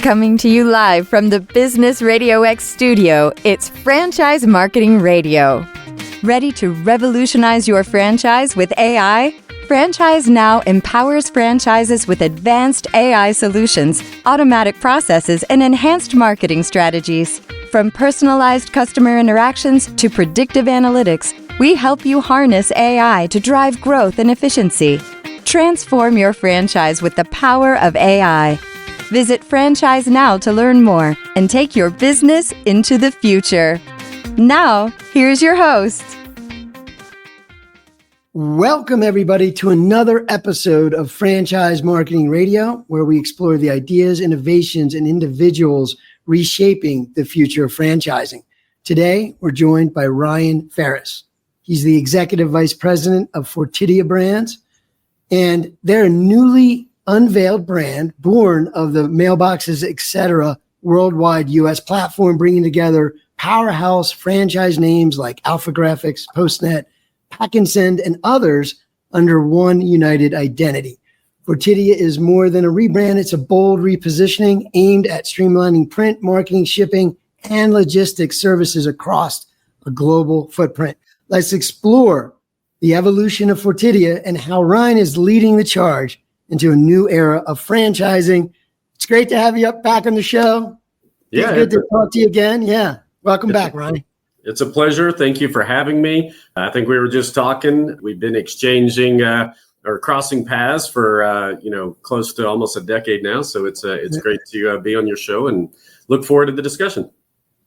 Coming to you live from the Business RadioX studio, it's Franchise Marketing Radio. Ready to revolutionize your franchise with AI? Franchise Now empowers franchises with advanced AI solutions, automatic processes, and enhanced marketing strategies. From personalized customer interactions to predictive analytics, we help you harness AI to drive growth and efficiency. Transform your franchise with the power of AI. Visit Franchise Now to learn more and take your business into the future. Now, here's your host. Welcome, everybody, to another episode of Franchise Marketing Radio, where we explore the ideas, innovations, and individuals reshaping the future of franchising. Today, we're joined by Ryan Farris. He's the Executive Vice President of Fortidia Brands, and they're a newly unveiled brand born of the Mailboxes, etc. worldwide U.S. platform, bringing together powerhouse franchise names like AlphaGraphics, PostNet, Pack and Send, and others under one united identity. Fortidia is more than a rebrand. It's a bold repositioning aimed at streamlining print, marketing, shipping, and logistics services across a global footprint. Let's explore the evolution of Fortidia and how Ryan is leading the charge into a new era of franchising. It's great to have you back on the show. Yeah, it's good to talk to you again. Yeah, welcome back, Ryan. It's a pleasure. Thank you for having me. I think we were just talking. We've been exchanging or crossing paths for close to almost a decade now. So it's great to be on your show and look forward to the discussion.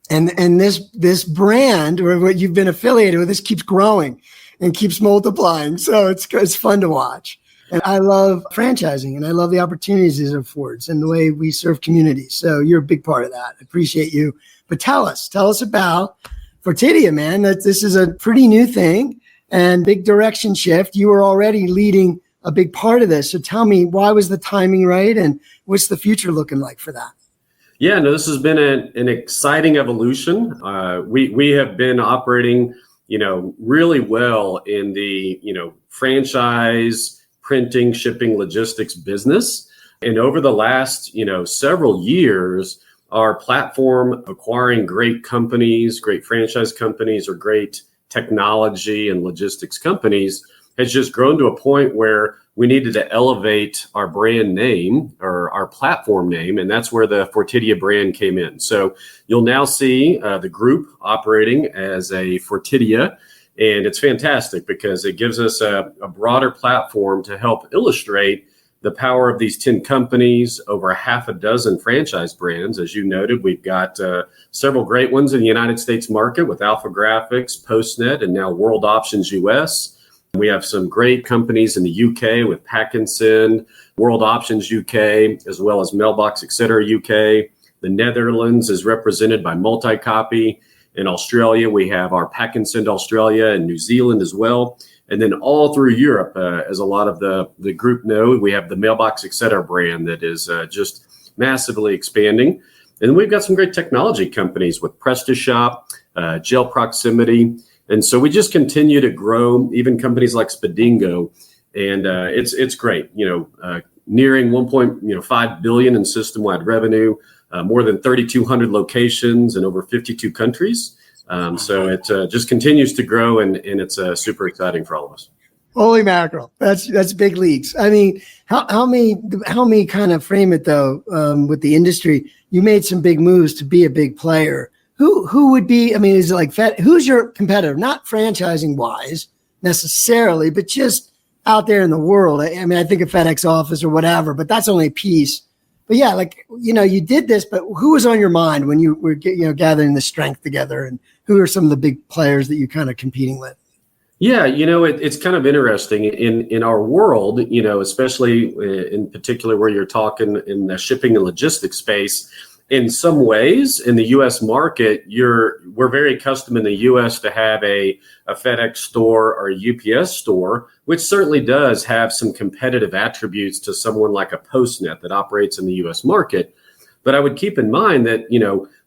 And this brand or what you've been affiliated with, this keeps growing and keeps multiplying. So it's fun to watch. And I love franchising, and I love the opportunities it affords and the way we serve communities. So you're a big part of that. I appreciate you. But tell us about Fortidia, man. That this is a pretty new thing and big direction shift. You were already leading a big part of this. So tell me, why was the timing right, and what's the future looking like for that? Yeah, no, this has been an exciting evolution. We have been operating, really well in the, franchise, printing, shipping, logistics business. And over the last, several years, our platform acquiring great companies, great franchise companies, or great technology and logistics companies has just grown to a point where we needed to elevate our brand name or our platform name. And that's where the Fortidia brand came in. So you'll now see the group operating as a Fortidia. And it's fantastic because it gives us a broader platform to help illustrate the power of these 10 companies, over half a dozen franchise brands. As you noted, we've got several great ones in the United States market with AlphaGraphics, PostNet, and now World Options US. We have some great companies in the UK with Pack and Send, World Options UK, as well as Mailbox, etc. UK. The Netherlands is represented by Multicopy. In Australia, we have our Pack and Send Australia and New Zealand as well. And then all through Europe, as a lot of the group know, we have the Mailbox, etc. brand that is just massively expanding. And we've got some great technology companies with PrestaShop, Gel Proximity. And so we just continue to grow, even companies like Spedingo. And it's great, nearing 1.5 billion in system-wide revenue. More than 3,200 locations in over 52 countries. So it just continues to grow, and it's super exciting for all of us. Holy mackerel. That's big leagues. I mean, how me kind of frame it, though, with the industry? You made some big moves to be a big player. Who would be, is it like who's your competitor? Not franchising wise necessarily, but just out there in the world. I think of FedEx Office or whatever, but that's only a piece. But yeah, you did this, but who was on your mind when you were, gathering the strength together, and who are some of the big players that you're kind of competing with? Yeah, it's kind of interesting in our world, especially in particular where you're talking in the shipping and logistics space. In some ways, in the U.S. market, we're very accustomed in the U.S. to have a FedEx store or a UPS store, which certainly does have some competitive attributes to someone like a PostNet that operates in the U.S. market. But I would keep in mind that,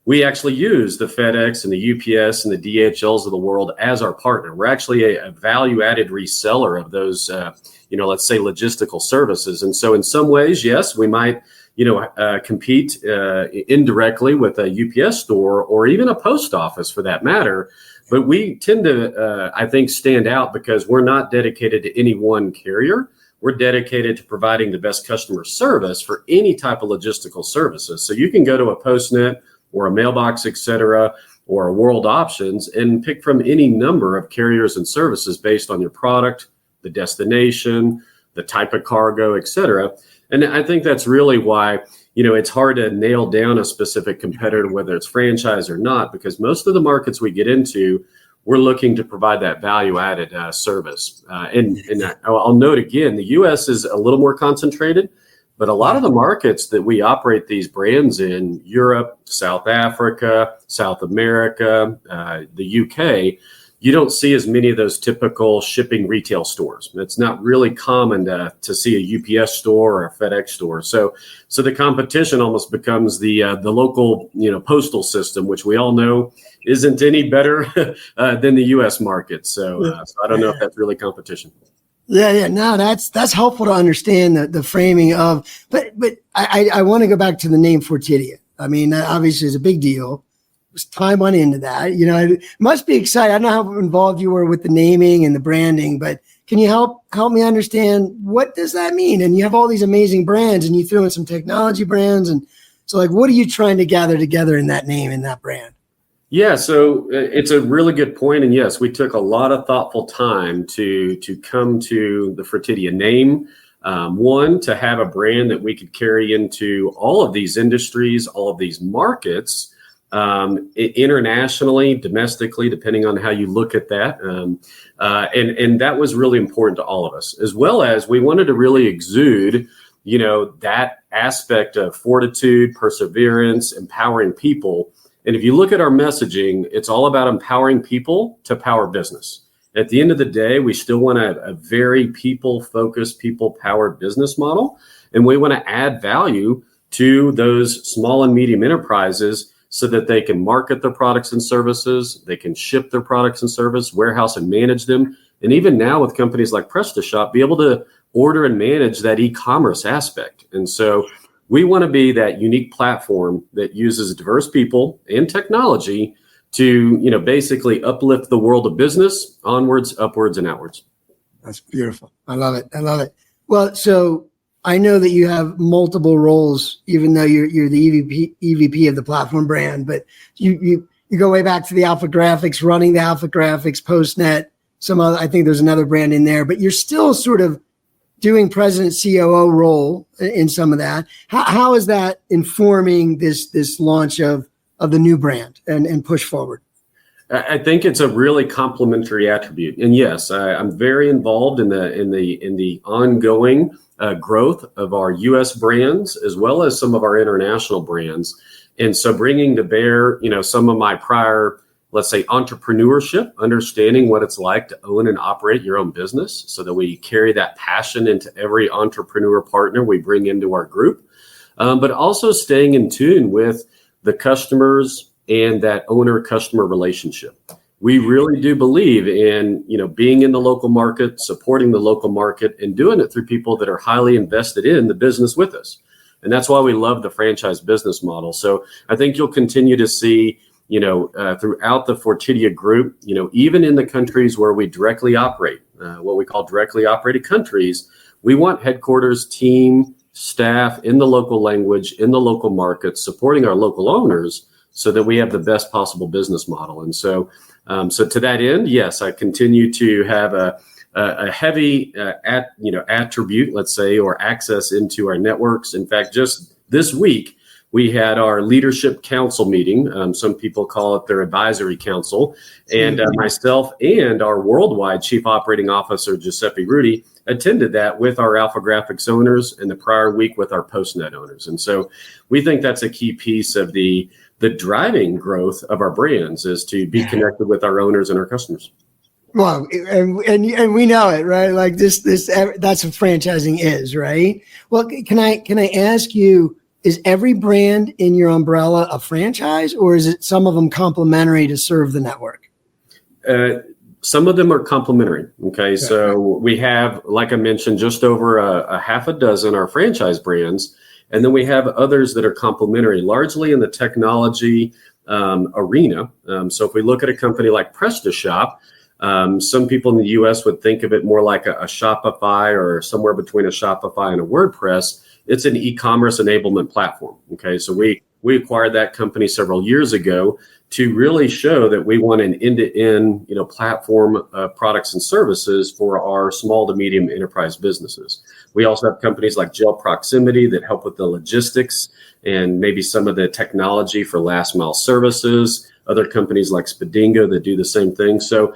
we actually use the FedEx and the UPS and the DHLs of the world as our partner. We're actually a value-added reseller of those, let's say logistical services. And so in some ways, yes, we might compete indirectly with a UPS store or even a post office for that matter. But we tend to, I think, stand out because we're not dedicated to any one carrier. We're dedicated to providing the best customer service for any type of logistical services. So you can go to a PostNet or a mailbox, et cetera, or a World Options and pick from any number of carriers and services based on your product, the destination, the type of cargo, et cetera. And I think that's really why, it's hard to nail down a specific competitor, whether it's franchise or not, because most of the markets we get into, we're looking to provide that value-added service. And I'll note again, the U.S. is a little more concentrated, but a lot of the markets that we operate these brands in, Europe, South Africa, South America, the UK, you don't see as many of those typical shipping retail stores. It's not really common to see a UPS store or a FedEx store. So the competition almost becomes the local postal system, which we all know isn't any better than the U.S. market. So I don't know if that's really competition. Yeah. No, that's helpful to understand the framing of. But I want to go back to the name Fortidia. I mean, that obviously is a big deal. Time went into that. It must be exciting. I don't know how involved you were with the naming and the branding, but can you help me understand what does that mean? And you have all these amazing brands, and you threw in some technology brands, and so what are you trying to gather together in that name and that brand? Yeah, so it's a really good point. And yes, we took a lot of thoughtful time to come to the Fortidia name. One, to have a brand that we could carry into all of these industries, all of these markets, internationally, domestically, depending on how you look at that. And that was really important to all of us, as well as we wanted to really exude, that aspect of fortitude, perseverance, empowering people. And if you look at our messaging, it's all about empowering people to power business. At the end of the day, we still want a very people-focused, people-powered business model. And we want to add value to those small and medium enterprises so that they can market their products and services, they can ship their products and service, warehouse and manage them. And even now with companies like PrestaShop, be able to order and manage that e-commerce aspect. And so we want to be that unique platform that uses diverse people and technology to, basically uplift the world of business onwards, upwards, and outwards. That's beautiful. I love it. Well, so I know that you have multiple roles, even though you're the EVP of the platform brand, but you go way back to the AlphaGraphics, running the AlphaGraphics, PostNet, some other, I think there's another brand in there, but you're still sort of doing president COO role in some of that. How is that informing this launch of the new brand and push forward? I think it's a really complementary attribute. And yes, I'm very involved in the ongoing growth of our U.S. brands, as well as some of our international brands. And so bringing to bear, some of my prior, let's say, entrepreneurship, understanding what it's like to own and operate your own business so that we carry that passion into every entrepreneur partner we bring into our group, but also staying in tune with the customers and that owner-customer relationship. We really do believe in, being in the local market, supporting the local market, and doing it through people that are highly invested in the business with us. And that's why we love the franchise business model. So I think you'll continue to see, throughout the Fortidia group, even in the countries where we directly operate, what we call directly operated countries, we want headquarters, team, staff in the local language, in the local market, supporting our local owners so that we have the best possible business model. And so to that end, yes, I continue to have a heavy attribute, let's say, or access into our networks. In fact, just this week, we had our leadership council meeting. Some people call it their advisory council. And myself and our worldwide chief operating officer, Giuseppe Rudy, attended that with our AlphaGraphics owners, and the prior week with our PostNet owners. And so we think that's a key piece of the driving growth of our brands, is to be connected with our owners and our customers. Well, and we know it, right? Like this, that's what franchising is, right? Well, can I ask you, is every brand in your umbrella a franchise, or is it some of them complementary to serve the network? Some of them are complementary. Okay. So we have, like I mentioned, just over a half a dozen our franchise brands. And then we have others that are complementary, largely in the technology arena. So if we look at a company like PrestaShop, some people in the US would think of it more like a Shopify or somewhere between a Shopify and a WordPress. It's an e-commerce enablement platform. Okay, so we acquired that company several years ago to really show that we want an end-to-end, platform of products and services for our small to medium enterprise businesses. We also have companies like Gel Proximity that help with the logistics and maybe some of the technology for last mile services. Other companies like Spadingo that do the same thing. So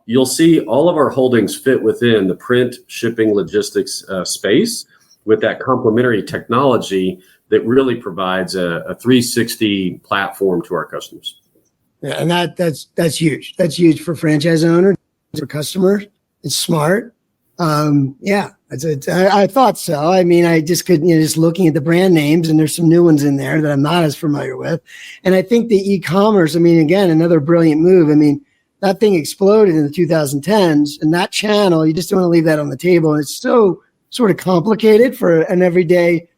you'll see all of our holdings fit within the print, shipping, logistics space with that complementary technology that really provides a 360 platform to our customers. Yeah, and that's huge. That's huge for franchise owners, for customers. It's smart. I thought so. I mean, I just couldn't, just looking at the brand names, and there's some new ones in there that I'm not as familiar with. And I think the e-commerce, again, another brilliant move. That thing exploded in the 2010s, and that channel, you just don't want to leave that on the table. And it's so sort of complicated for an everyday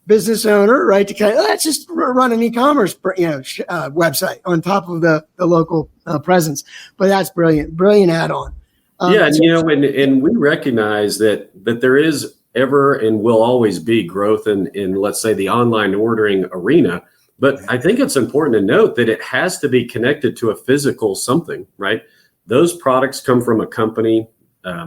business owner, right? To let's just run an e-commerce, website on top of the local presence. But that's brilliant add-on. And we recognize that there is ever and will always be growth in let's say the online ordering arena. But I think it's important to note that it has to be connected to a physical something, right? Those products come from a company,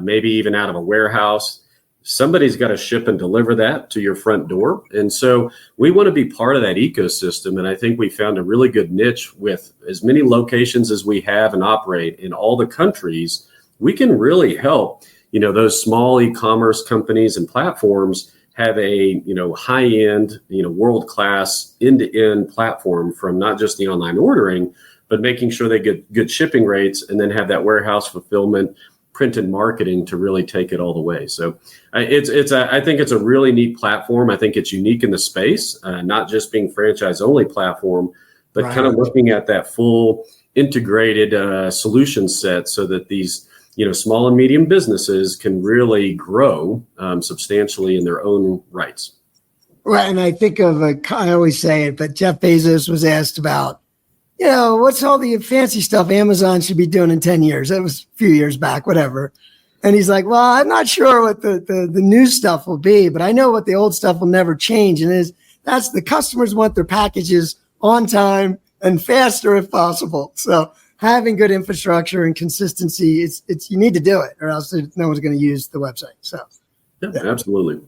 maybe even out of a warehouse. Somebody's got to ship and deliver that to your front door. And so we want to be part of that ecosystem. And I think we found a really good niche with as many locations as we have and operate in all the countries. We can really help, those small e-commerce companies and platforms have a, high-end, world-class end-to-end platform from not just the online ordering, but making sure they get good shipping rates and then have that warehouse fulfillment, print and marketing to really take it all the way. So I think it's a really neat platform. I think it's unique in the space, not just being franchise only platform, but kind of looking at that full integrated solution set so that these, small and medium businesses can really grow substantially in their own rights. Right. And I think of, I always say it, but Jeff Bezos was asked about, what's all the fancy stuff Amazon should be doing in 10 years? That was a few years back, whatever. And he's like, well, I'm not sure what the new stuff will be, but I know what the old stuff will never change. And that's the customers want their packages on time and faster if possible. So having good infrastructure and consistency, it's you need to do it or else no one's going to use the website. So yeah, absolutely.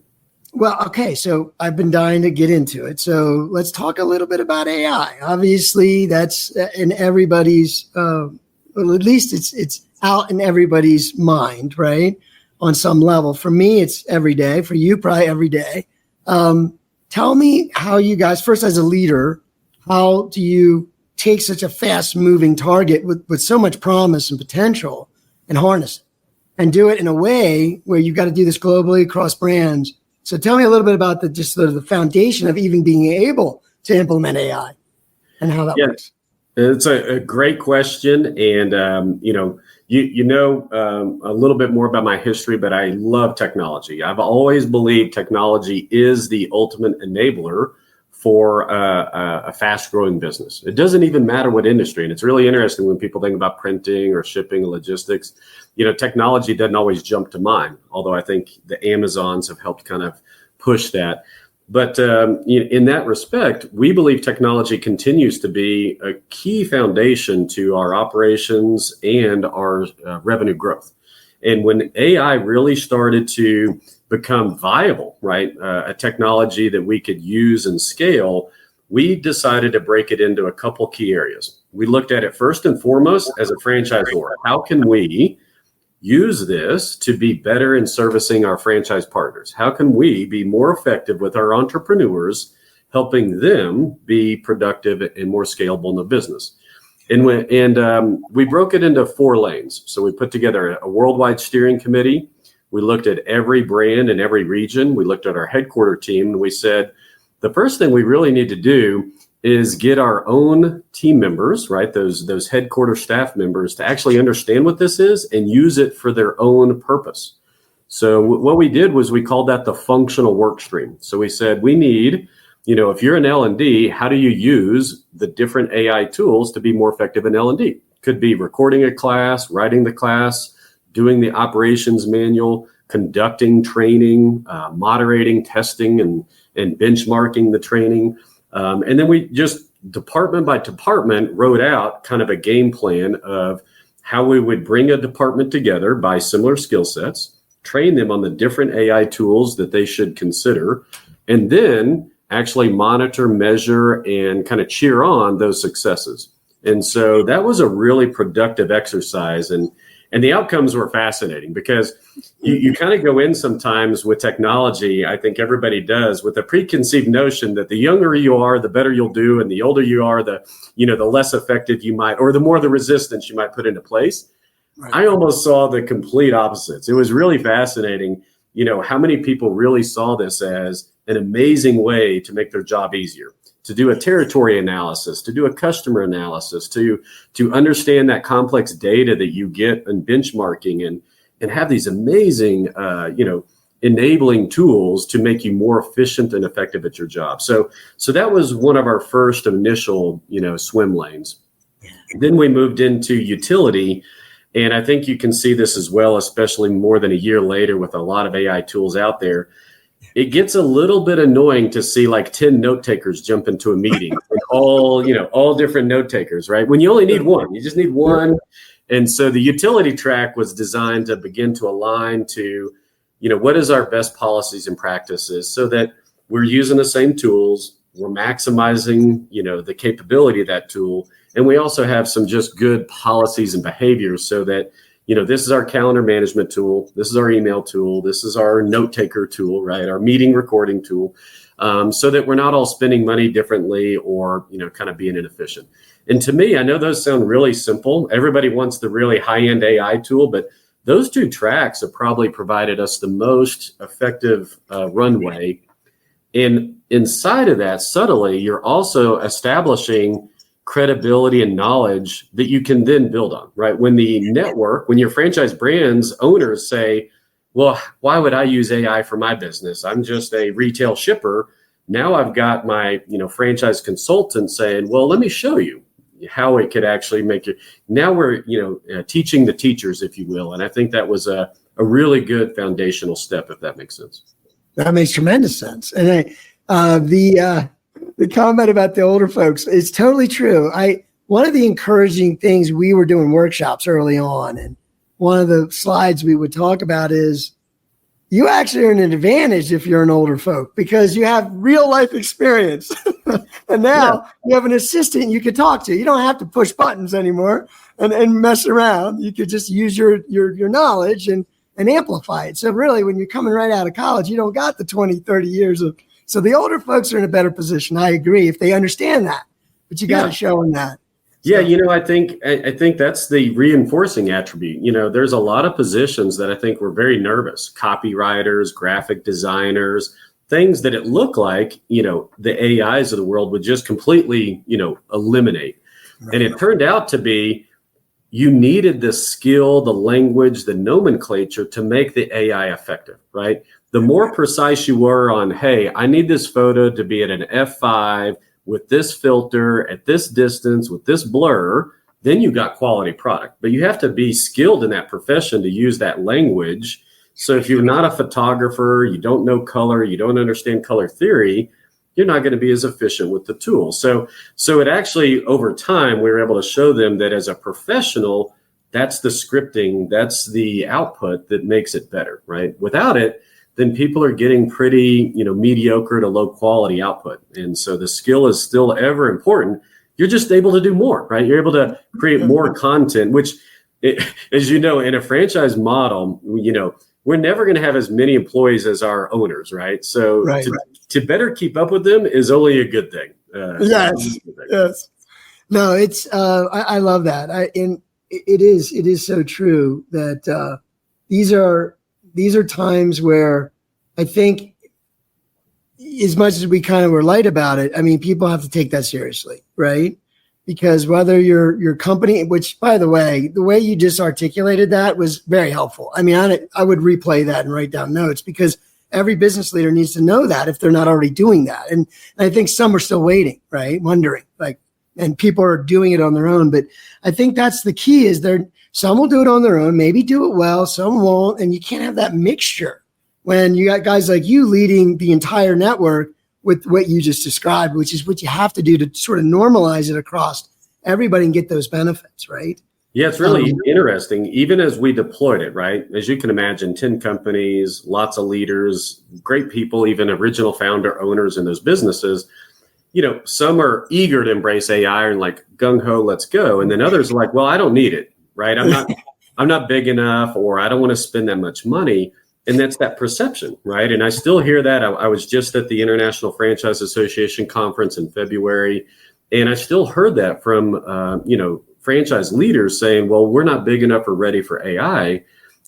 Well, okay, so I've been dying to get into it. So let's talk a little bit about AI. Obviously, that's in everybody's, well, at least it's out in everybody's mind, right? On some level. For me, it's every day. For you, probably every day. Tell me how you guys, first as a leader, how do you take such a fast-moving target with so much promise and potential and harness it and do it in a way where you've got to do this globally across brands? So tell me a little bit about the foundation of even being able to implement AI and how that works. It's a great question. And, a little bit more about my history, but I love technology. I've always believed technology is the ultimate enabler for a fast growing business. It doesn't even matter what industry. And it's really interesting when people think about printing or shipping and logistics, technology doesn't always jump to mind, although I think the Amazons have helped kind of push that. But in that respect, we believe technology continues to be a key foundation to our operations and our revenue growth. And when AI really started to become viable, right, a technology that we could use and scale, we decided to break it into a couple key areas. We looked at it first and foremost as a franchisor. How can we use this to be better in servicing our franchise partners? How can we be more effective with our entrepreneurs, helping them be productive and more scalable in the business? And we broke it into 4 lanes. So we put together a worldwide steering committee. We looked at every brand in every region. We looked at our headquarter team, and we said, the first thing we really need to do is get our own team members, right, those headquarter staff members, to actually understand what this is and use it for their own purpose. So what we did was we called that the functional work stream. So we said we need, if you're in L&D, how do you use the different AI tools to be more effective in L&D? Could be recording a class, writing the class, doing the operations manual, conducting training, moderating, testing, and benchmarking the training. And then we just department by department wrote out kind of a game plan of how we would bring a department together by similar skill sets, train them on the different AI tools that they should consider, and then actually monitor, measure, and kind of cheer on those successes. And so that was a really productive exercise. And the outcomes were fascinating because you kind of go in sometimes with technology, I think everybody does, with a preconceived notion that the younger you are, the better you'll do. And the older you are, the less effective you might, or the more the resistance you might put into place. Right. I almost saw the complete opposites. It was really fascinating, how many people really saw this as an amazing way to make their job easier, to do a territory analysis, to do a customer analysis, to understand that complex data that you get in benchmarking and have these amazing, enabling tools to make you more efficient and effective at your job. So that was one of our first initial, swim lanes. Then we moved into utility. And I think you can see this as well, especially more than a year later with a lot of AI tools out there. It gets a little bit annoying to see like 10 note takers jump into a meeting, all different note takers, right? When you only need one, you just need one. And so the utility track was designed to begin to align to, what is our best policies and practices so that we're using the same tools, we're maximizing, the capability of that tool. And we also have some just good policies and behaviors so that, this is our calendar management tool. This is our email tool. This is our note taker tool, right? Our meeting recording tool, so that we're not all spending money differently or, kind of being inefficient. And to me, I know those sound really simple. Everybody wants the really high-end AI tool, but those two tracks have probably provided us the most effective runway. And inside of that, subtly, you're also establishing credibility and knowledge that you can then build on, right? When your franchise brands owners say, well, why would I use AI for my business? I'm just a retail shipper. Now I've got my, franchise consultant saying, well, let me show you how it could actually make it. Now we're, teaching the teachers, if you will. And I think that was a really good foundational step, if that makes sense. That makes tremendous sense. And the comment about the older folks is totally true. One of the encouraging things we were doing workshops early on, and one of the slides we would talk about is you actually are an advantage if you're an older folk because you have real life experience. And now you have an assistant you could talk to. You don't have to push buttons anymore and mess around. You could just use your knowledge and amplify it. So really, when you're coming right out of college, you don't got the 20, 30 years of. So the older folks are in a better position. I agree if they understand that, but you got to show them that. So. Yeah, I think that's the reinforcing attribute. There's a lot of positions that I think were very nervous. Copywriters, graphic designers, things that it looked like, the AIs of the world would just completely, eliminate. Right. And it turned out to be you needed the skill, the language, the nomenclature to make the AI effective, right? The more precise you were on, hey, I need this photo to be at an F5 with this filter at this distance with this blur, then you got quality product. But you have to be skilled in that profession to use that language. So if you're not a photographer, you don't know color, you don't understand color theory, you're not going to be as efficient with the tool. So it actually, over time, we were able to show them that as a professional, that's the scripting, that's the output that makes it better, right? Without it, then people are getting pretty, mediocre to low quality output. And so the skill is still ever important. You're just able to do more, right? You're able to create more content, which, as you know, in a franchise model, we're never going to have as many employees as our owners, right? So to better keep up with them is only a good thing. Yes. No, it's, I love that. And it is so true that these are times where I think as much as we kind of were light about it, I mean, people have to take that seriously, right? because whether your company, which by the way you just articulated that was very helpful. I mean, I would replay that and write down notes, because every business leader needs to know that if they're not already doing that. And I think some are still waiting, right? Wondering, like, and people are doing it on their own. But I think that's the key, is some will do it on their own, maybe do it well, some won't. And you can't have that mixture when you got guys like you leading the entire network with what you just described, which is what you have to do to sort of normalize it across everybody and get those benefits, right? Yeah, it's really interesting. Even as we deployed it, right? As you can imagine, 10 companies, lots of leaders, great people, even original founder owners in those businesses. Some are eager to embrace AI and like gung ho, let's go. And then others are like, well, I don't need it, right? I'm not big enough, or I don't want to spend that much money. And that's that perception, right? And I still hear that. I was just at the International Franchise Association conference in February, and I still heard that from, franchise leaders saying, well, we're not big enough or ready for AI.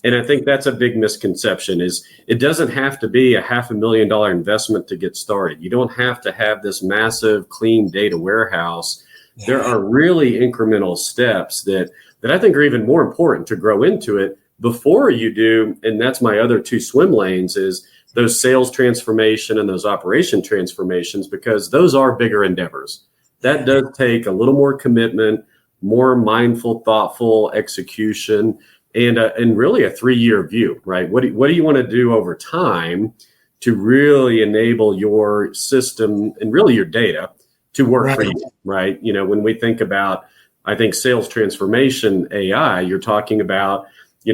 And I think that's a big misconception, is it doesn't have to be a $500,000 investment to get started. You don't have to have this massive clean data warehouse. Yeah. There are really incremental steps that I think are even more important to grow into it before you do. And that's my other two swim lanes, is those sales transformation and those operation transformations, because those are bigger endeavors. That does take a little more commitment, more mindful, thoughtful execution, and really a 3-year view, right? What do you want to do over time to really enable your system and really your data to work for you, right? When we think about, I think, sales transformation AI, you're talking about,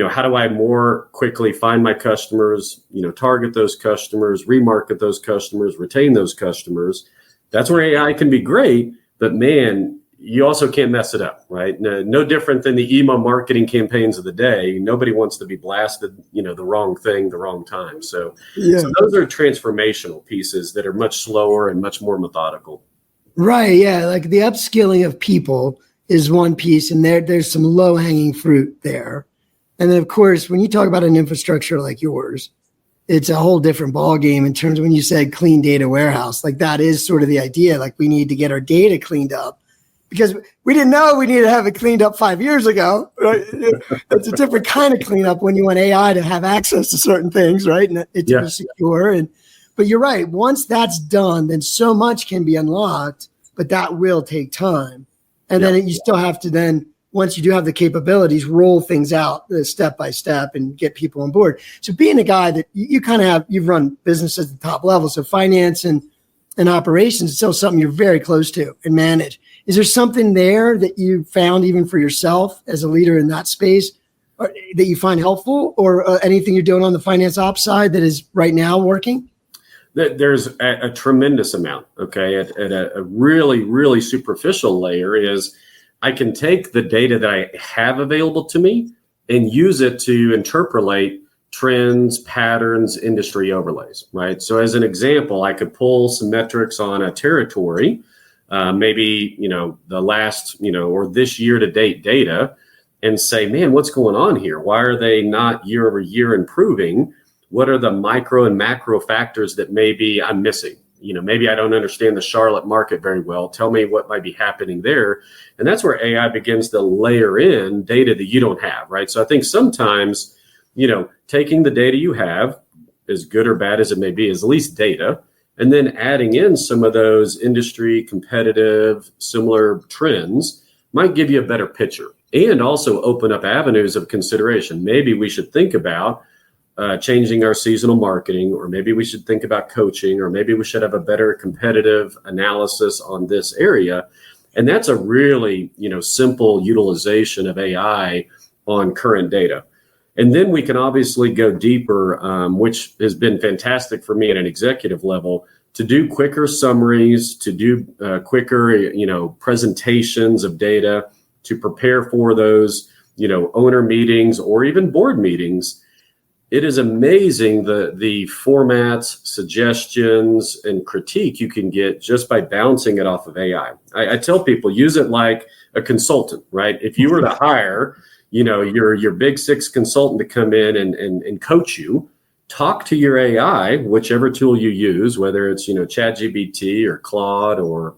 how do I more quickly find my customers, target those customers, remarket those customers, retain those customers. That's where AI can be great, but man, you also can't mess it up, right? No different than the email marketing campaigns of the day. Nobody wants to be blasted, the wrong thing, the wrong time. So those are transformational pieces that are much slower and much more methodical. Right. Yeah. Like the upskilling of people is one piece, and there's some low hanging fruit there. And then, of course, when you talk about an infrastructure like yours, it's a whole different ballgame in terms of when you said clean data warehouse. Like that is sort of the idea. Like we need to get our data cleaned up, because we didn't know we needed to have it cleaned up 5 years ago. Right? It's a different kind of cleanup when you want AI to have access to certain things, right? And it to be secure. But you're right. Once that's done, then so much can be unlocked, but that will take time. And then you still have to then, once you do have the capabilities, roll things out step by step and get people on board. So being a guy that you kind of you've run businesses at the top level, so finance and operations is still something you're very close to and manage. Is there something there that you found even for yourself as a leader in that space that you find helpful, or anything you're doing on the finance ops side that is right now working? There's a tremendous amount, okay? At a really, really superficial layer is I can take the data that I have available to me and use it to interpolate trends, patterns, industry overlays, right? So as an example, I could pull some metrics on a territory, maybe, the last, or this year to date data, and say, man, what's going on here? Why are they not year over year improving? What are the micro and macro factors that maybe I'm missing? Maybe I don't understand the Charlotte market very well. Tell me what might be happening there. And that's where AI begins to layer in data that you don't have, right? So I think sometimes, taking the data you have, as good or bad as it may be, is at least data, and then adding in some of those industry competitive, similar trends might give you a better picture and also open up avenues of consideration. Maybe we should think about changing our seasonal marketing, or maybe we should think about coaching, or maybe we should have a better competitive analysis on this area. And that's a really, simple utilization of AI on current data. And then we can obviously go deeper, which has been fantastic for me at an executive level, to do quicker summaries, to do quicker, presentations of data, to prepare for those, owner meetings or even board meetings. It is amazing the formats, suggestions, and critique you can get just by bouncing it off of AI. I tell people, use it like a consultant, right? If you were to hire, your big six consultant to come in and coach you talk to your AI, whichever tool you use, whether it's, ChatGPT or Claude or,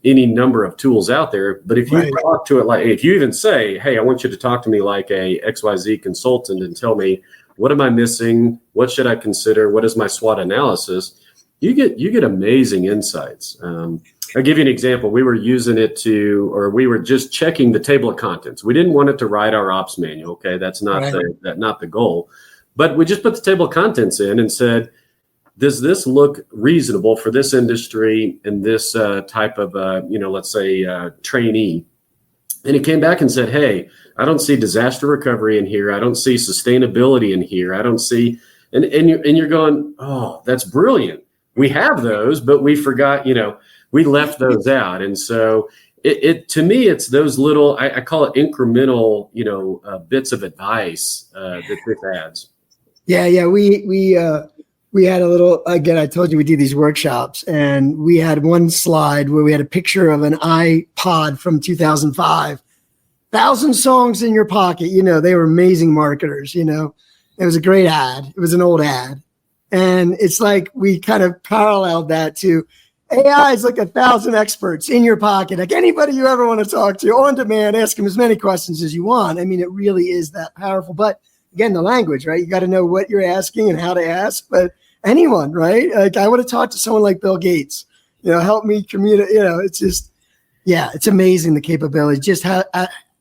any number of tools out there. But if you talk to it like, if you even say, hey, I want you to talk to me like a XYZ consultant and tell me, what am I missing? What should I consider? What is my SWOT analysis? You get amazing insights. I'll give you an example. We were using it we were just checking the table of contents. We didn't want it to write our ops manual. Okay. That's not the goal. But we just put the table of contents in and said, does this look reasonable for this industry and this type of, let's say trainee? And it came back and said, hey, I don't see disaster recovery in here. I don't see sustainability in here. I don't see, and you're going, oh, that's brilliant. We have those, but we forgot, we left those out. And so it to me, it's those little, I call it incremental, bits of advice that this adds. Yeah. We had a little, again, I told you we do these workshops, and we had one slide where we had a picture of an iPod from 2005, 1,000 songs in your pocket. They were amazing marketers, it was a great ad. It was an old ad. And it's like, we kind of paralleled that to AI is like 1,000 experts in your pocket, like anybody you ever want to talk to on demand, ask them as many questions as you want. I mean, it really is that powerful. But again, the language, right? You got to know what you're asking and how to ask, but anyone, right? Like, I want to talk to someone like Bill Gates, help me communicate, it's just, it's amazing, the capability, just how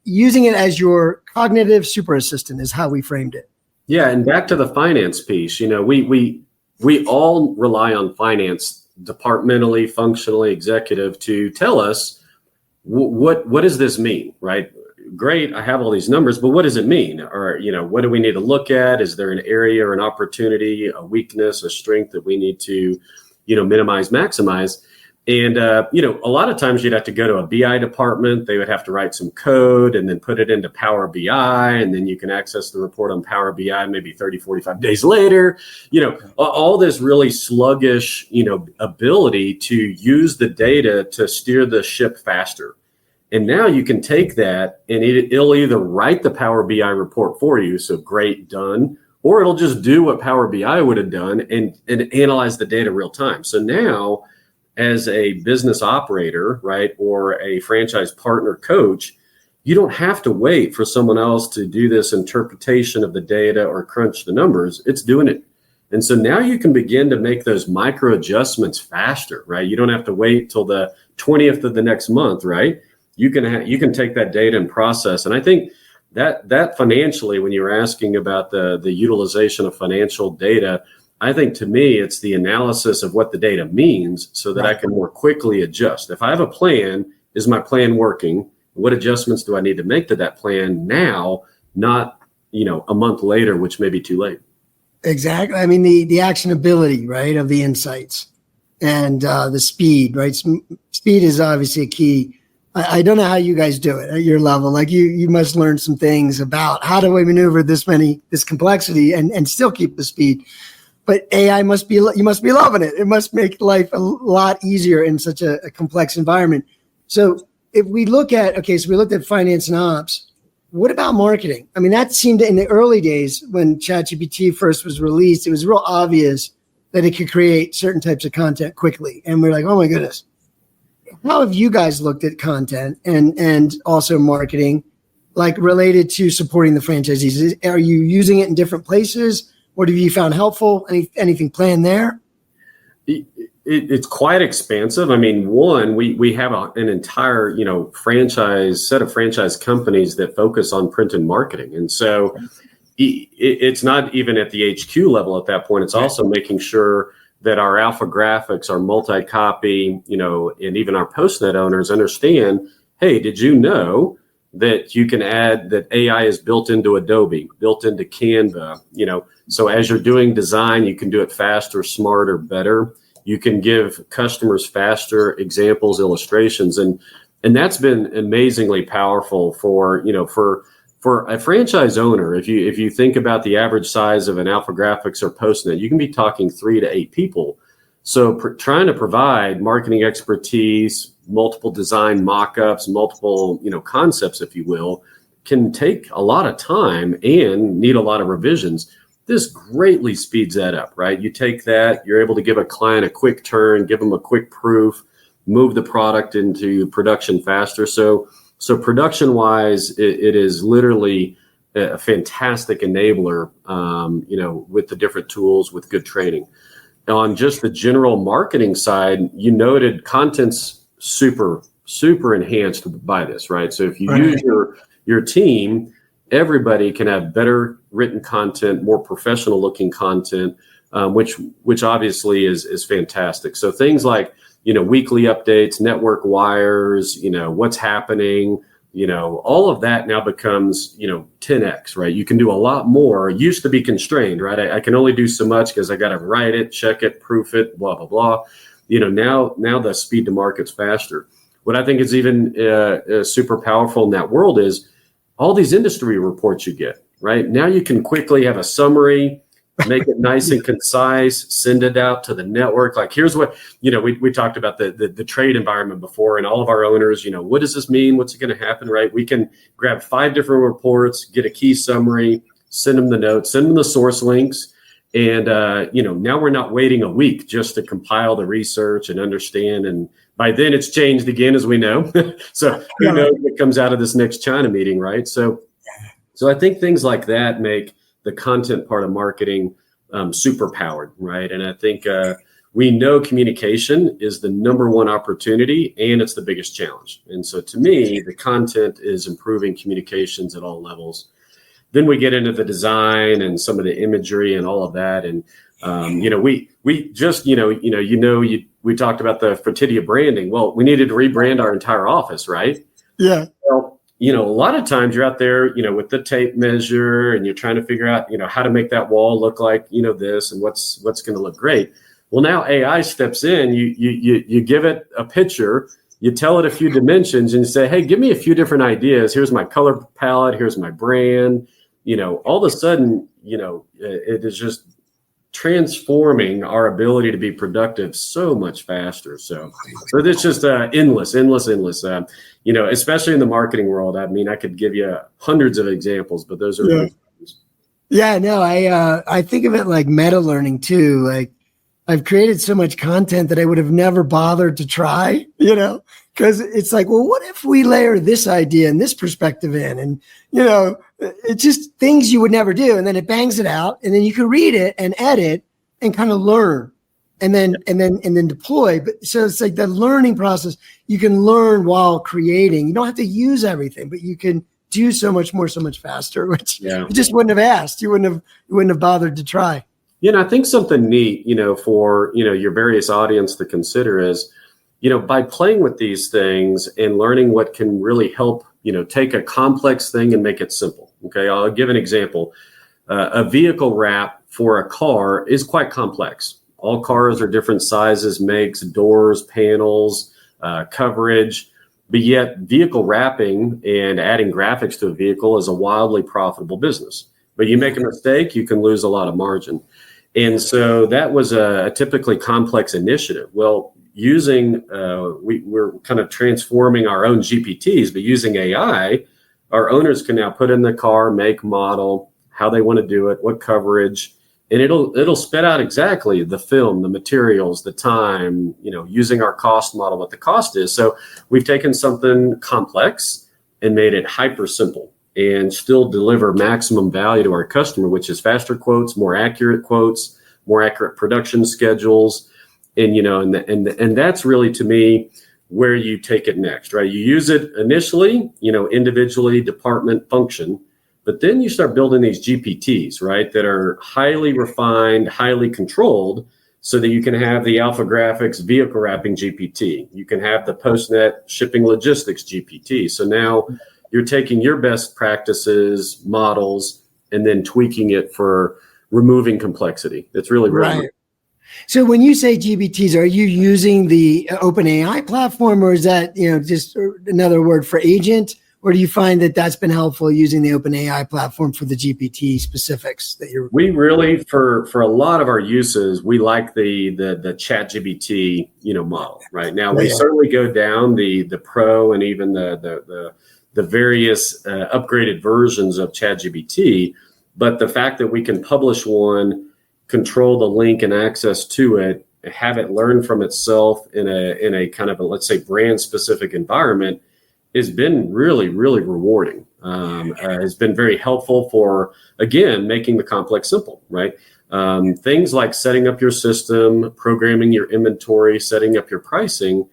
using it as your cognitive super assistant is how we framed it. Yeah. And back to the finance piece, we all rely on finance departmentally, functionally, executive to tell us what does this mean, right? Great, I have all these numbers, but what does it mean? Or, what do we need to look at? Is there an area or an opportunity, a weakness, a strength that we need to, minimize, maximize? And, a lot of times you'd have to go to a BI department. They would have to write some code and then put it into Power BI. And then you can access the report on Power BI maybe 30, 45 days later. All this really sluggish, ability to use the data to steer the ship faster. And now you can take that and it'll either write the Power BI report for you, so great, done, or it'll just do what Power BI would have done and analyze the data real time. So now, as a business operator, right, or a franchise partner coach, you don't have to wait for someone else to do this interpretation of the data or crunch the numbers. It's doing it. And so now you can begin to make those micro adjustments faster, right? You don't have to wait till the 20th of the next month, right? You can take that data and process. And I think that financially, when you were asking about the utilization of financial data, I think to me, it's the analysis of what the data means so that I can more quickly adjust. If I have a plan, is my plan working? What adjustments do I need to make to that plan now, not, a month later, which may be too late? Exactly. I mean, the actionability, right, of the insights and the speed, right? Speed is obviously a key. I don't know how you guys do it at your level. Like you must learn some things about how do we maneuver this complexity and still keep the speed. But AI you must be loving it. It must make life a lot easier in such a complex environment. So if we look at, so we looked at finance and ops. What about marketing? I mean, that seemed in the early days when ChatGPT first was released, it was real obvious that it could create certain types of content quickly. And we're like, oh my goodness. How have you guys looked at content and also marketing, like related to supporting the franchisees? Are you using it in different places? What have you found helpful? Anything planned there? It's quite expansive. I mean, one, we have an entire, set of franchise companies that focus on print and marketing. And so it's not even at the HQ level at that point. It's also making sure that our AlphaGraphics, our multi-copy, and even our PostNet owners understand, hey, did you know that you can add that AI is built into Adobe, built into Canva, so as you're doing design, you can do it faster, smarter, better. You can give customers faster examples, illustrations, and that's been amazingly powerful for a franchise owner. If you think about the average size of an AlphaGraphics or PostNet, you can be talking 3 to 8 people. So trying to provide marketing expertise, multiple design mock-ups, multiple concepts, if you will, can take a lot of time and need a lot of revisions. This greatly speeds that up, right? You take that, you're able to give a client a quick turn, give them a quick proof, move the product into production faster. So production wise, it is literally a fantastic enabler, with the different tools, with good training. On just the general marketing side, you noted content's super enhanced by this, right? So if you use your team, everybody can have better written content, more professional looking content, which obviously is fantastic. So things like, weekly updates, network wires, what's happening, all of that now becomes, 10x, right? You can do a lot more. It used to be constrained, right? I can only do so much because I got to write it, check it, proof it, blah, blah, blah. Now the speed to market's faster. What I think is even super powerful in that world is all these industry reports you get, right? Now you can quickly have a summary, make it nice and concise, send it out to the network. Like, here's what, we talked about the trade environment before, and all of our owners, what does this mean? What's going to happen, right? We can grab 5 different reports, get a key summary, send them the notes, send them the source links. And, now we're not waiting a week just to compile the research and understand. And by then it's changed again, as we know. So who knows what comes out of this next China meeting, right? So I think things like that make the content part of marketing super powered, right? And I think we know communication is the number one opportunity, and it's the biggest challenge. And so to me, the content is improving communications at all levels. Then we get into the design and some of the imagery and all of that. And we just we talked about the Fortidia branding. Well, we needed to rebrand our entire office, right? Yeah. Well, a lot of times you're out there, with the tape measure, and you're trying to figure out, how to make that wall look like, this, and what's going to look great. Well, now AI steps in. You give it a picture, you tell it a few dimensions, and you say, hey, give me a few different ideas. Here's my color palette. Here's my brand. All of a sudden, it is just transforming our ability to be productive so much faster. So it's just endless, especially in the marketing world. I mean, I could give you hundreds of examples, but those are I think of it like meta learning too. Like, I've created so much content that I would have never bothered to try, because it's like, well, what if we layer this idea and this perspective in? And, it's just things you would never do. And then it bangs it out, and then you can read it and edit and kind of learn and then deploy. But so it's like the learning process. You can learn while creating. You don't have to use everything, but you can do so much more, so much faster, which you just wouldn't have asked. You wouldn't have bothered to try. I think something neat, for, your various audience to consider is, by playing with these things and learning what can really help, take a complex thing and make it simple. Okay. I'll give an example. A vehicle wrap for a car is quite complex. All cars are different sizes, makes, doors, panels, coverage, but yet vehicle wrapping and adding graphics to a vehicle is a wildly profitable business. But you make a mistake, you can lose a lot of margin. And so that was a typically complex initiative. Well, we're kind of transforming our own GPTs, but using AI, our owners can now put in the car, make, model, how they want to do it, what coverage, and it'll spit out exactly the film, the materials, the time, using our cost model, what the cost is. So we've taken something complex and made it hyper simple and still deliver maximum value to our customer, which is faster quotes, more accurate production schedules. And, and that's really, to me, where you take it next, right? You use it initially, individually, department, function, but then you start building these GPTs, right? That are highly refined, highly controlled, so that you can have the AlphaGraphics vehicle wrapping GPT. You can have the PostNet shipping logistics GPT. So now you're taking your best practices, models, and then tweaking it for removing complexity. It's really right. So when you say GPTs, are you using the OpenAI platform, or is that, just another word for agent? Or do you find that that's been helpful using the OpenAI platform for the GPT specifics that you're? We really, for a lot of our uses, we like the ChatGPT, model. Right now, we certainly go down the Pro and even the various upgraded versions of ChatGPT. But the fact that we can publish one, control the link and access to it, have it learn from itself in a kind of a, let's say, brand specific environment, has been really, really rewarding. Has been very helpful for, again, making the complex simple, right? Things like setting up your system, programming your inventory, setting up your pricing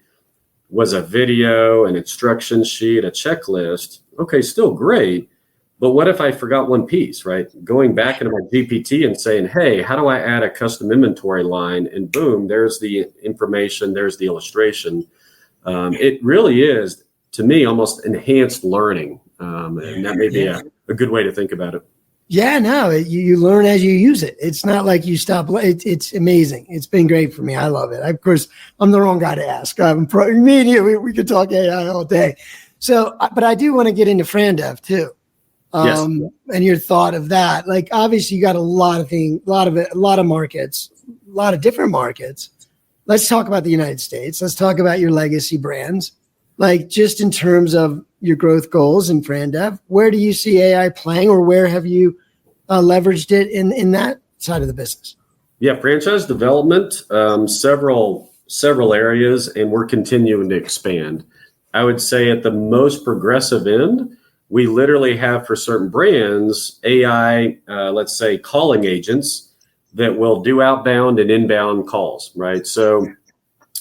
was a video, an instruction sheet, a checklist. Okay, still great. But what if I forgot one piece, right? Going back into my GPT and saying, hey, how do I add a custom inventory line? And boom, there's the information, there's the illustration. It really is, to me, almost enhanced learning. And that may be a good way to think about it. Yeah, no, you learn as you use it. It's not like you stop. It's amazing. It's been great for me. I love it. Of course, I'm the wrong guy to ask. We could talk AI all day. So, but I do want to get into FranDev too. Yes. And your thought of that. Like, obviously you got a lot of markets, a lot of different markets. Let's talk about the United States. Let's talk about your legacy brands. Like, just in terms of your growth goals in FranDev, where do you see AI playing, or where have you leveraged it in that side of the business? Yeah, franchise development, several areas, and we're continuing to expand. I would say at the most progressive end, we literally have for certain brands AI, let's say, calling agents that will do outbound and inbound calls, right? So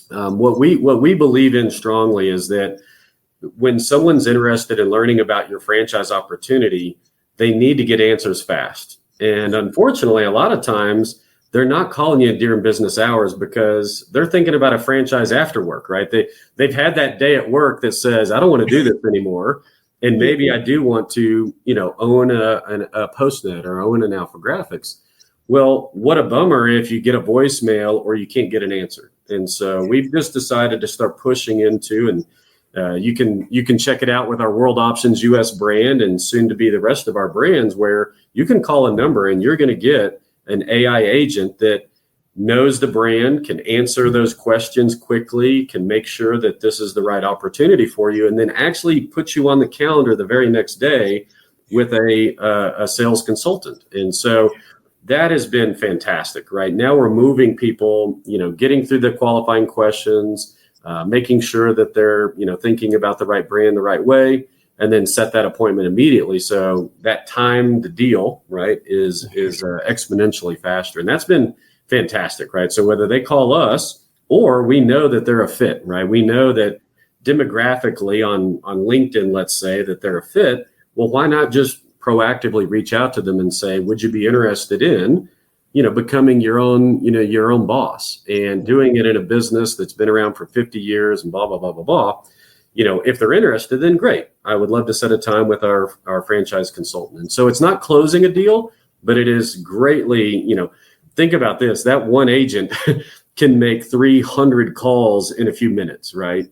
what we believe in strongly is that when someone's interested in learning about your franchise opportunity, they need to get answers fast. And unfortunately, a lot of times they're not calling you during business hours because they're thinking about a franchise after work, right? They've had that day at work that says, I don't want to do this anymore. And maybe I do want to, own a PostNet or own an AlphaGraphics. Well, what a bummer if you get a voicemail or you can't get an answer. And so we've just decided to start pushing into, and you can check it out with our World Options US brand and soon to be the rest of our brands, where you can call a number and you're going to get an AI agent that knows the brand, can answer those questions quickly, can make sure that this is the right opportunity for you, and then actually put you on the calendar the very next day with a sales consultant. And so that has been fantastic. Right now we're moving people, getting through the qualifying questions, making sure that they're, thinking about the right brand the right way, and then set that appointment immediately. So that time to deal, right, is exponentially faster. And that's been fantastic, right? So whether they call us or we know that they're a fit, right? We know that demographically on LinkedIn, let's say that they're a fit. Well, why not just proactively reach out to them and say, would you be interested in, becoming your own boss and doing it in a business that's been around for 50 years and blah, blah, blah, blah, blah. If they're interested, then great. I would love to set a time with our franchise consultant. And so it's not closing a deal, but it is greatly, think about this, that one agent can make 300 calls in a few minutes, right?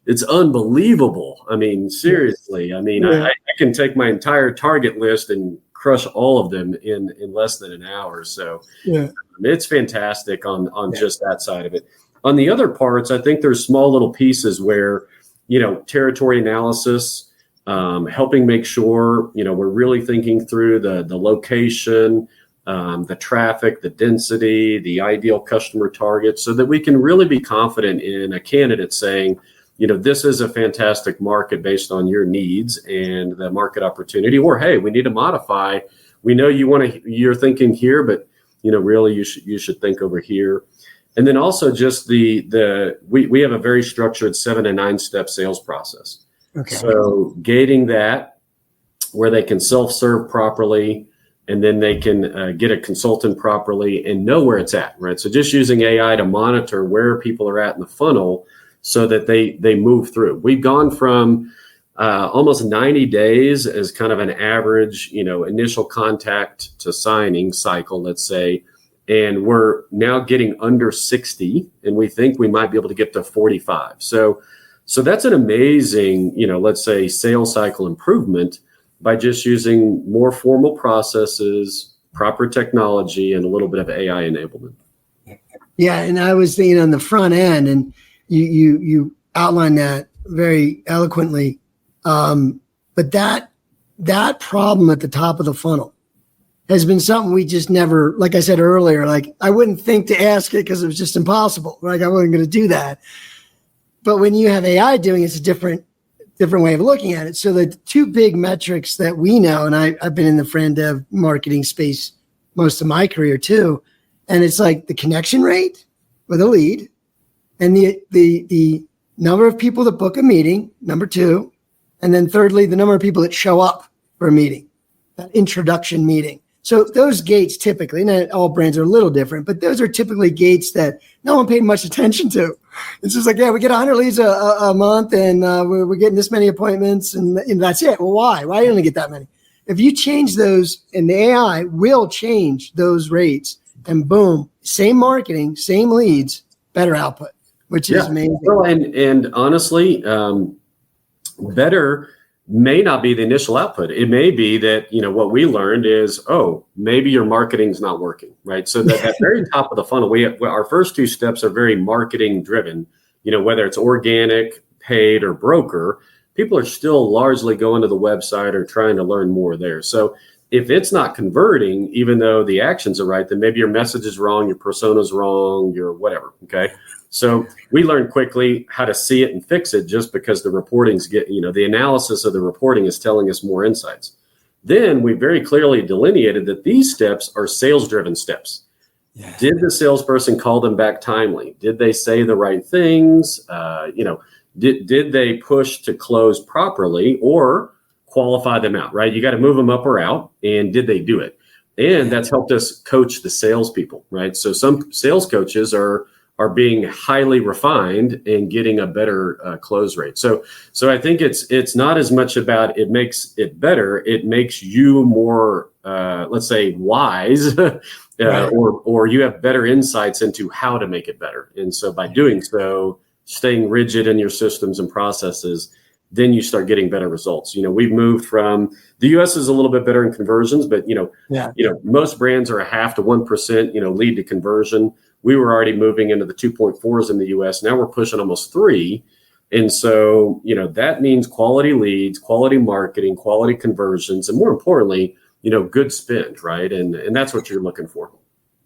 It's unbelievable. I mean, seriously. I mean, I can take my entire target list and crush all of them in less than an hour. So it's fantastic on just that side of it. On the other parts, I think there's small little pieces where, territory analysis, helping make sure, we're really thinking through the location, the traffic, the density, the ideal customer target, so that we can really be confident in a candidate saying, this is a fantastic market based on your needs and the market opportunity, or, hey, we need to modify. We know you're thinking here, but, really you should think over here. And then also just we have a very structured 7 to 9 step sales process. Okay. So gating that where they can self-serve properly, and then they can get a consultant properly and know where it's at, right? So just using AI to monitor where people are at in the funnel so that they move through. We've gone from almost 90 days as kind of an average, initial contact to signing cycle, let's say, and we're now getting under 60, and we think we might be able to get to 45. So that's an amazing, let's say, sales cycle improvement by just using more formal processes, proper technology, and a little bit of AI enablement. Yeah, and I was thinking on the front end, and you outlined that very eloquently, but that that problem at the top of the funnel has been something we just never, like I said earlier, like I wouldn't think to ask it because it was just impossible. Like I wasn't going to do that. But when you have AI doing it, it's a different way of looking at it. So the two big metrics that we know, and I've been in the Fran Dev marketing space most of my career too, and it's like the connection rate with a lead and the number of people that book a meeting, number two, and then thirdly, the number of people that show up for a meeting, that introduction meeting. So those gates typically, and all brands are a little different, but those are typically gates that no one paid much attention to. It's just like, yeah, we get 100 leads a month and we're getting this many appointments and that's it. Well, why? Why didn't we get that many? If you change those, and the AI will change those rates, and boom, same marketing, same leads, better output, which is amazing. Well, and honestly, better may not be the initial output. It may be that, what we learned is, maybe your marketing's not working, right? So that very top of the funnel, our first two steps are very marketing driven, whether it's organic, paid, or broker, people are still largely going to the website or trying to learn more there. So if it's not converting, even though the actions are right, then maybe your message is wrong, your persona's wrong, your whatever, okay? So we learned quickly how to see it and fix it just because the reporting's the analysis of the reporting is telling us more insights. Then we very clearly delineated that these steps are sales-driven steps. Yeah. Did the salesperson call them back timely? Did they say the right things? Did they push to close properly or qualify them out, right? You got to move them up or out. And did they do it? And that's helped us coach the salespeople, right? So some sales coaches are being highly refined and getting a better close rate. So I think it's not as much about it makes it better. It makes you more, let's say, wise, right. or you have better insights into how to make it better. And so by doing so, staying rigid in your systems and processes, then you start getting better results. We've moved from the U.S. is a little bit better in conversions, but most brands are 0.5 to 1%, lead to conversion. We were already moving into the 2.4s in the U.S. Now we're pushing almost 3. And so, that means quality leads, quality marketing, quality conversions, and more importantly, good spend, right? And that's what you're looking for.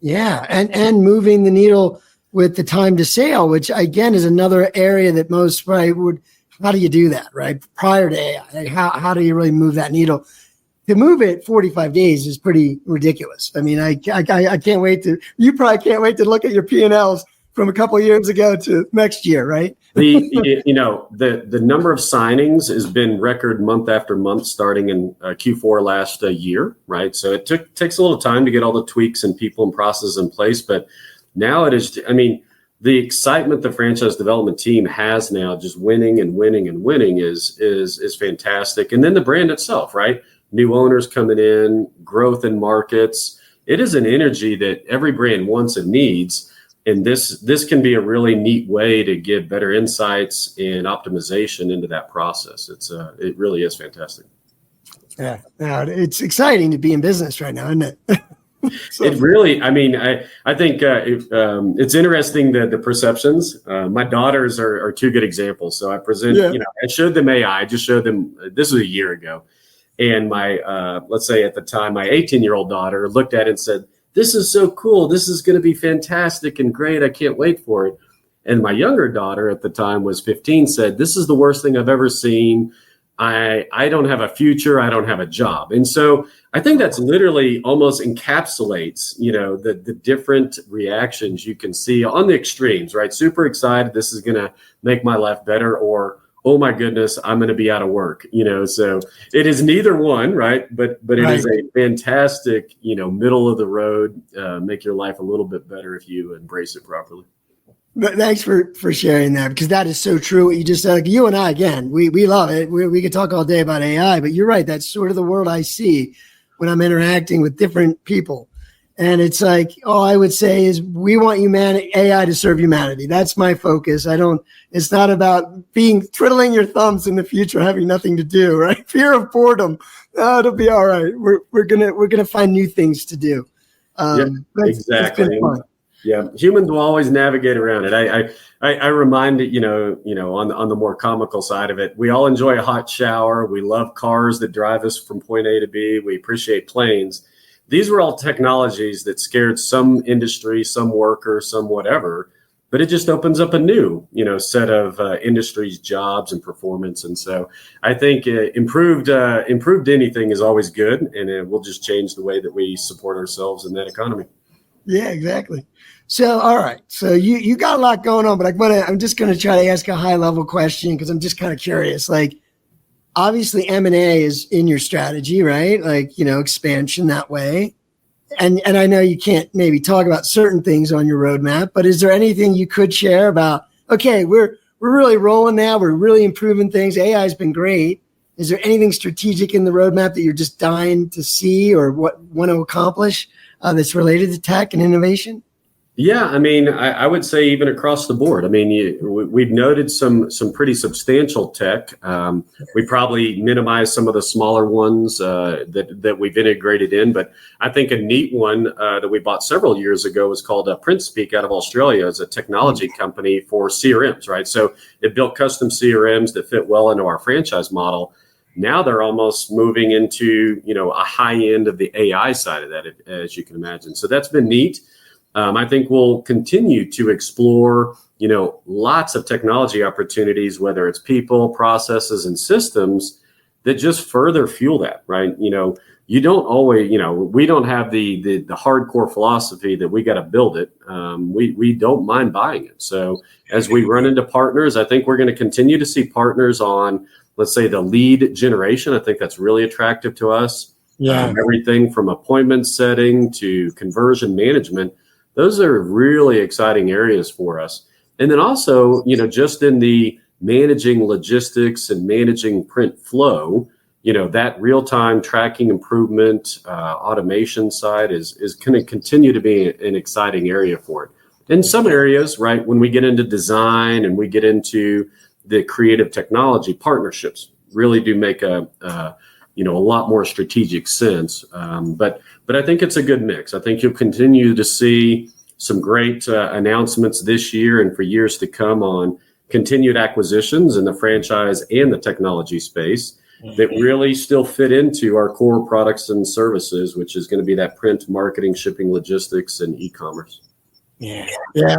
Yeah. And moving the needle with the time to sale, which again is another area that most would, how do you do that, right? Prior to AI, how do you really move that needle? To move it 45 days is pretty ridiculous. I mean, I can't wait you probably can't wait to look at your P&Ls from a couple of years ago to next year, right? The number of signings has been record month after month starting in Q4 last year, right? So it takes a little time to get all the tweaks and people and processes in place, but now it is, the excitement the franchise development team has now, just winning and winning and winning is fantastic. And then the brand itself, right? New owners coming in, growth in markets. It is an energy that every brand wants and needs. And this can be a really neat way to give better insights and optimization into that process. It really is fantastic. Yeah, it's exciting to be in business right now, isn't it? So. It really, I think it's interesting the perceptions. My daughters are two good examples. So I I showed them AI. I just showed them, this was a year ago. And my, let's say at the time, my 18-year-old daughter looked at it and said, "This is so cool. This is going to be fantastic and great. I can't wait for it." And my younger daughter at the time was 15, said, "This is the worst thing I've ever seen. I don't have a future. I don't have a job." And so I think that's literally almost encapsulates, the different reactions you can see on the extremes, right? Super excited. This is going to make my life better, or, oh my goodness, I'm going to be out of work, so it is neither one, right? But it is a fantastic, middle of the road, make your life a little bit better if you embrace it properly. Thanks for sharing that, because that is so true. What you just said, like you and I, again, we love it. We could talk all day about AI, but you're right. That's sort of the world I see when I'm interacting with different people. And it's like, all I would say is we want AI to serve humanity. That's my focus. It's not about twiddling your thumbs in the future, having nothing to do, right? Fear of boredom. It'll be all right. We're going to find new things to do. Exactly. Yeah, humans will always navigate around it. I remind it, on the more comical side of it, we all enjoy a hot shower. We love cars that drive us from point A to B. We appreciate planes. These were all technologies that scared some industry, some worker, some whatever, but it just opens up a new, set of industries, jobs, and performance. And so I think improved anything is always good, and it will just change the way that we support ourselves in that economy. Yeah, exactly. So, all right. So you got a lot going on, but I'm just going to try to ask a high level question because I'm just kind of curious. Like, obviously M&A is in your strategy, right? Like, expansion that way. And I know you can't maybe talk about certain things on your roadmap, but is there anything you could share about, okay, we're really rolling now. We're really improving things. AI has been great. Is there anything strategic in the roadmap that you're just dying to see or want to accomplish that's related to tech and innovation? Yeah, I would say even across the board. We've noted some pretty substantial tech. We probably minimize some of the smaller ones that we've integrated in, but I think a neat one that we bought several years ago was called PrintSpeak out of Australia. It's a technology company for CRMs, right? So it built custom CRMs that fit well into our franchise model. Now they're almost moving into a high end of the AI side of that, as you can imagine. So that's been neat. I think we'll continue to explore, lots of technology opportunities, whether it's people, processes, and systems that just further fuel that, right? You don't always, we don't have the hardcore philosophy that we got to build it. We don't mind buying it. So as we run into partners, I think we're going to continue to see partners on, let's say, the lead generation. I think that's really attractive to us. Yeah. Everything from appointment setting to conversion management. Those are really exciting areas for us. And then also, just in the managing logistics and managing print flow, that real-time tracking improvement, automation side is going to continue to be an exciting area for it. In some areas, right, when we get into design and we get into the creative technology, partnerships really do make a lot more strategic sense. But I think it's a good mix. I think you'll continue to see some great announcements this year and for years to come on continued acquisitions in the franchise and the technology space that really still fit into our core products and services, which is going to be that print, marketing, shipping, logistics, and e-commerce. Yeah.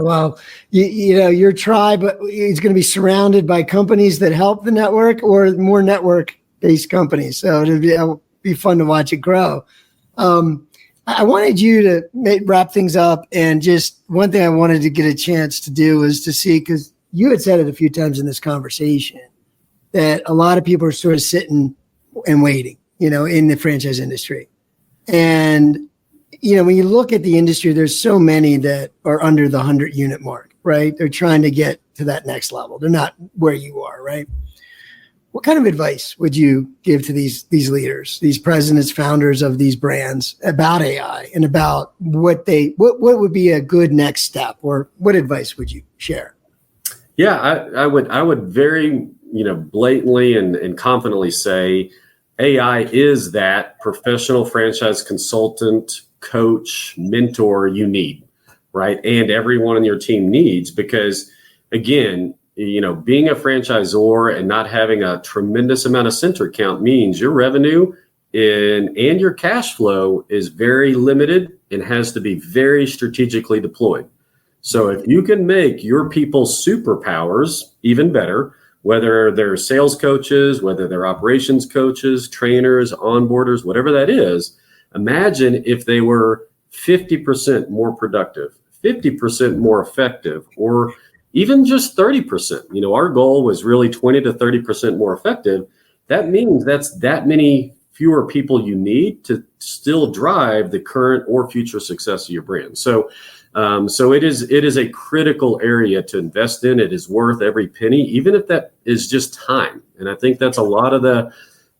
Well, your tribe is going to be surrounded by companies that help the network or more network-based companies. So it'll be fun to watch it grow. I wanted you to wrap things up, and just one thing I wanted to get a chance to do was to see, because you had said it a few times in this conversation, that a lot of people are sort of sitting and waiting, in the franchise industry. And, when you look at the industry, there's so many that are under the 100 unit mark, right? They're trying to get to that next level. They're not where you are, right? What kind of advice would you give to these leaders, these presidents, founders of these brands about AI and about what would be a good next step, or what advice would you share? Yeah, I would very, blatantly and confidently say AI is that professional franchise consultant, coach, mentor you need, right? And everyone on your team needs, because again, being a franchisor and not having a tremendous amount of center count means your revenue and your cash flow is very limited and has to be very strategically deployed. So if you can make your people superpowers even better, whether they're sales coaches, whether they're operations coaches, trainers, onboarders, whatever that is, imagine if they were 50% more productive, 50% more effective, or even just 30%. Our goal was really 20 to 30% more effective. That means that's that many fewer people you need to still drive the current or future success of your brand. So it is a critical area to invest in. It is worth every penny, even if that is just time. And I think that's a lot of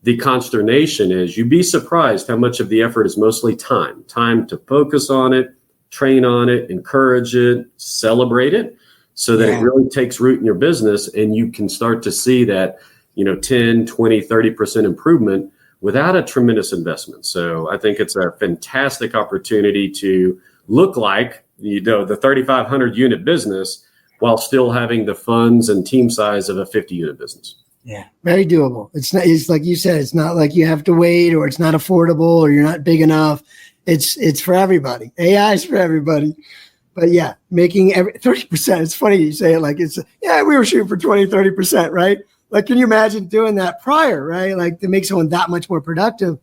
the consternation is you'd be surprised how much of the effort is mostly time to focus on it, train on it, encourage it, celebrate it, so that it really takes root in your business and you can start to see that, 10, 20, 30% improvement without a tremendous investment. So I think it's a fantastic opportunity to look like, the 3,500 unit business while still having the funds and team size of a 50 unit business. Yeah, very doable. It's like you said, it's not like you have to wait or it's not affordable or you're not big enough. It's for everybody. AI is for everybody. But yeah, making 30%. It's funny you say it like we were shooting for 20, 30%, right? Like, can you imagine doing that prior, right? Like to make someone that much more productive.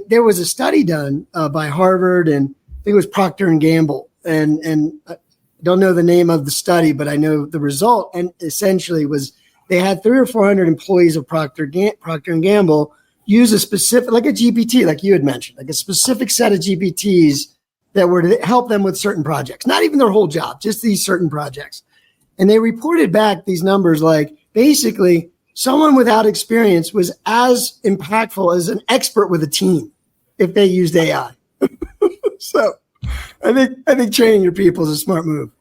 There was a study done by Harvard and I think it was Procter and Gamble. And I don't know the name of the study, but I know the result. And essentially was they had 300 or 400 employees of Procter and Gamble use a specific, like a GPT, like you had mentioned, like a specific set of GPTs that were to help them with certain projects, not even their whole job, just these certain projects. And they reported back these numbers like basically someone without experience was as impactful as an expert with a team if they used AI. So I think training your people is a smart move.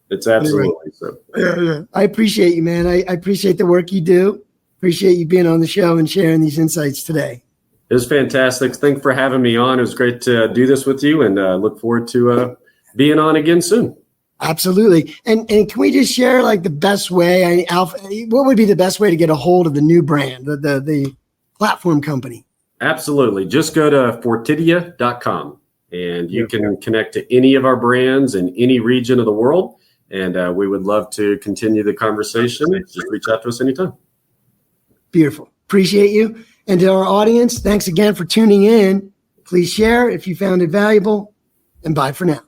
It's absolutely so. Yeah. I appreciate you, man. I appreciate the work you do. Appreciate you being on the show and sharing these insights today. It was fantastic. Thanks for having me on. It was great to do this with you and look forward to being on again soon. Absolutely. And can we just share like the best way, what would be the best way to get a hold of the new brand, the platform company? Absolutely. Just go to Fortidia.com and you can connect to any of our brands in any region of the world. And we would love to continue the conversation. Just reach out to us anytime. Beautiful. Appreciate you. And to our audience, thanks again for tuning in. Please share if you found it valuable, and bye for now.